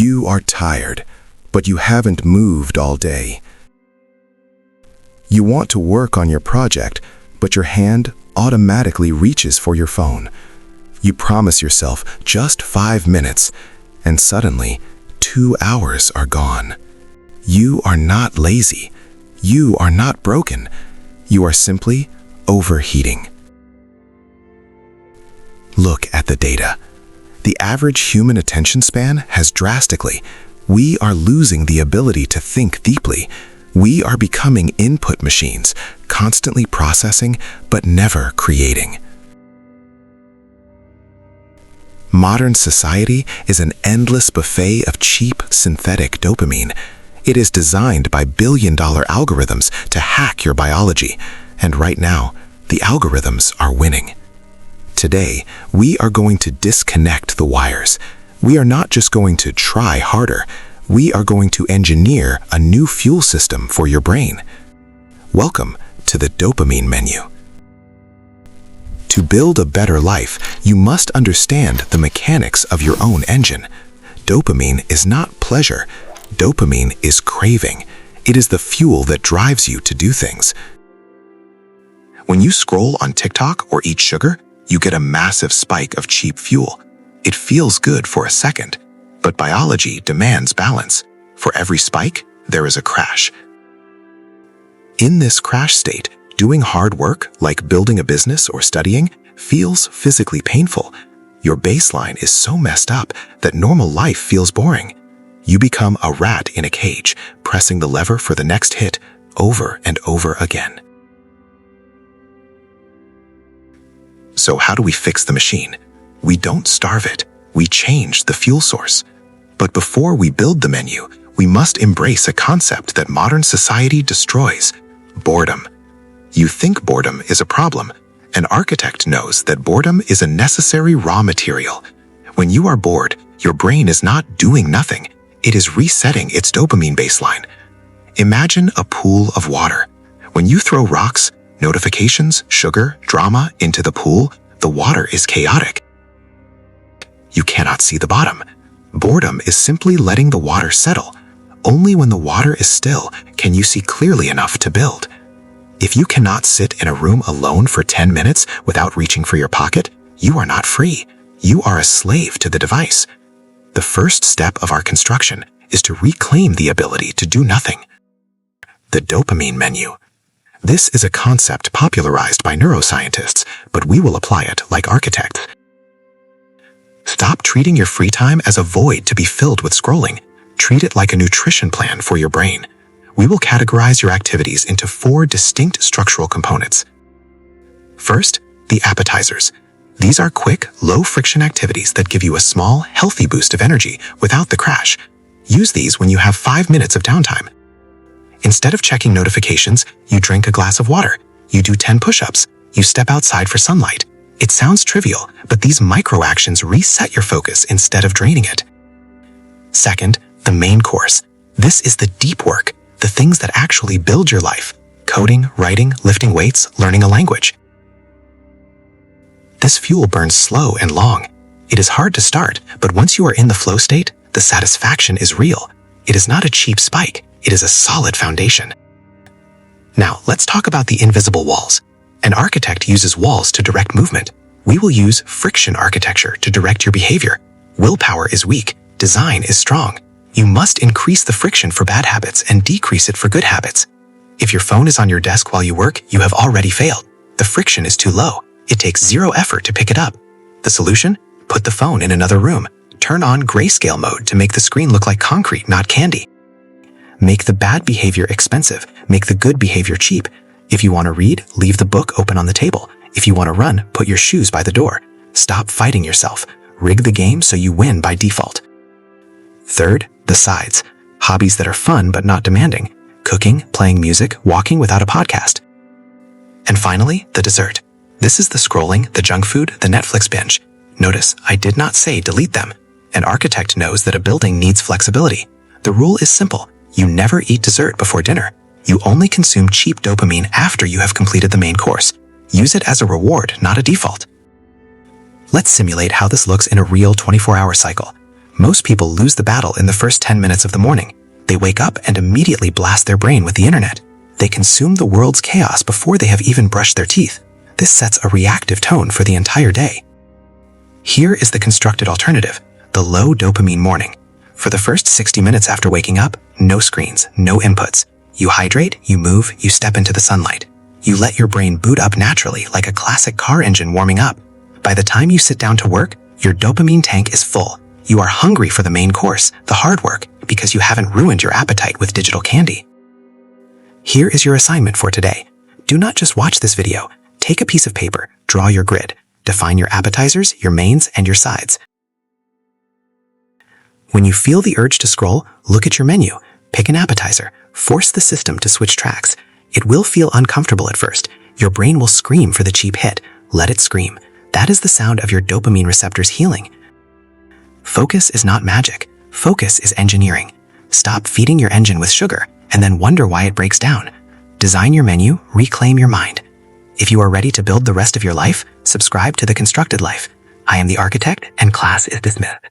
You are tired, but you haven't moved all day. You want to work on your project, but your hand automatically reaches for your phone. You promise yourself just 5 minutes, and suddenly 2 hours are gone. You are not lazy. You are not broken. You are simply overheating. Look at the data. The average human attention span has drastically. We are losing the ability to think deeply. We are becoming input machines, constantly processing but never creating. Modern society is an endless buffet of cheap synthetic dopamine. It is designed by billion-dollar algorithms to hack your biology, and right now, the algorithms are winning. Today, we are going to disconnect the wires. We are not just going to try harder. We are going to engineer a new fuel system for your brain. Welcome to the Dopamine Menu. To build a better life, you must understand the mechanics of your own engine. Dopamine is not pleasure. Dopamine is craving. It is the fuel that drives you to do things. When you scroll on TikTok or eat sugar, you get a massive spike of cheap fuel. It feels good for a second, but biology demands balance. For every spike, there is a crash. In this crash state, doing hard work, like building a business or studying, feels physically painful. Your baseline is so messed up that normal life feels boring. You become a rat in a cage, pressing the lever for the next hit over and over again. So how do we fix the machine? We don't starve it. We change the fuel source. But before we build the menu, we must embrace a concept that modern society destroys: boredom. You think boredom is a problem. An architect knows that boredom is a necessary raw material. When you are bored, your brain is not doing nothing. It is resetting its dopamine baseline. Imagine a pool of water. When you throw rocks, notifications, sugar, drama into the pool, the water is chaotic. You cannot see the bottom. Boredom is simply letting the water settle. Only when the water is still can you see clearly enough to build. If you cannot sit in a room alone for 10 minutes without reaching for your pocket, you are not free. You are a slave to the device. The first step of our construction is to reclaim the ability to do nothing. The Dopamine Menu. This is a concept popularized by neuroscientists, but we will apply it like architects. Stop treating your free time as a void to be filled with scrolling. Treat it like a nutrition plan for your brain. We will categorize your activities into 4 distinct structural components. First, the appetizers. These are quick, low-friction activities that give you a small, healthy boost of energy without the crash. Use these when you have 5 minutes of downtime. Instead of checking notifications, you drink a glass of water. You do 10 push-ups. You step outside for sunlight. It sounds trivial, but these micro-actions reset your focus instead of draining it. Second, the main course. This is the deep work, the things that actually build your life. Coding, writing, lifting weights, learning a language. This fuel burns slow and long. It is hard to start, but once you are in the flow state, the satisfaction is real. It is not a cheap spike. It is a solid foundation. Now, let's talk about the invisible walls. An architect uses walls to direct movement. We will use friction architecture to direct your behavior. Willpower is weak. Design is strong. You must increase the friction for bad habits and decrease it for good habits. If your phone is on your desk while you work, you have already failed. The friction is too low. It takes 0 effort to pick it up. The solution? Put the phone in another room. Turn on grayscale mode to make the screen look like concrete, not candy. Make the bad behavior expensive. Make the good behavior cheap. If you want to read, leave the book open on the table. If you want to run, put your shoes by the door. Stop fighting yourself. Rig the game so you win by default. Third, the sides. Hobbies that are fun but not demanding. Cooking, playing music, walking without a podcast. And finally, the dessert. This is the scrolling, the junk food, the Netflix binge. Notice, I did not say delete them. An architect knows that a building needs flexibility. The rule is simple. You never eat dessert before dinner. You only consume cheap dopamine after you have completed the main course. Use it as a reward, not a default. Let's simulate how this looks in a real 24-hour cycle. Most people lose the battle in the first 10 minutes of the morning. They wake up and immediately blast their brain with the internet. They consume the world's chaos before they have even brushed their teeth. This sets a reactive tone for the entire day. Here is the constructed alternative, the low dopamine morning. For the first 60 minutes after waking up, no screens, no inputs. You hydrate, you move, you step into the sunlight. You let your brain boot up naturally like a classic car engine warming up. By the time you sit down to work, your dopamine tank is full. You are hungry for the main course, the hard work, because you haven't ruined your appetite with digital candy. Here is your assignment for today. Do not just watch this video. Take a piece of paper, draw your grid, define your appetizers, your mains, and your sides. When you feel the urge to scroll, look at your menu, pick an appetizer, force the system to switch tracks. It will feel uncomfortable at first. Your brain will scream for the cheap hit. Let it scream. That is the sound of your dopamine receptors healing. Focus is not magic. Focus is engineering. Stop feeding your engine with sugar and then wonder why it breaks down. Design your menu, reclaim your mind. If you are ready to build the rest of your life, subscribe to The Constructed Life. I am the architect, and class is dismissed.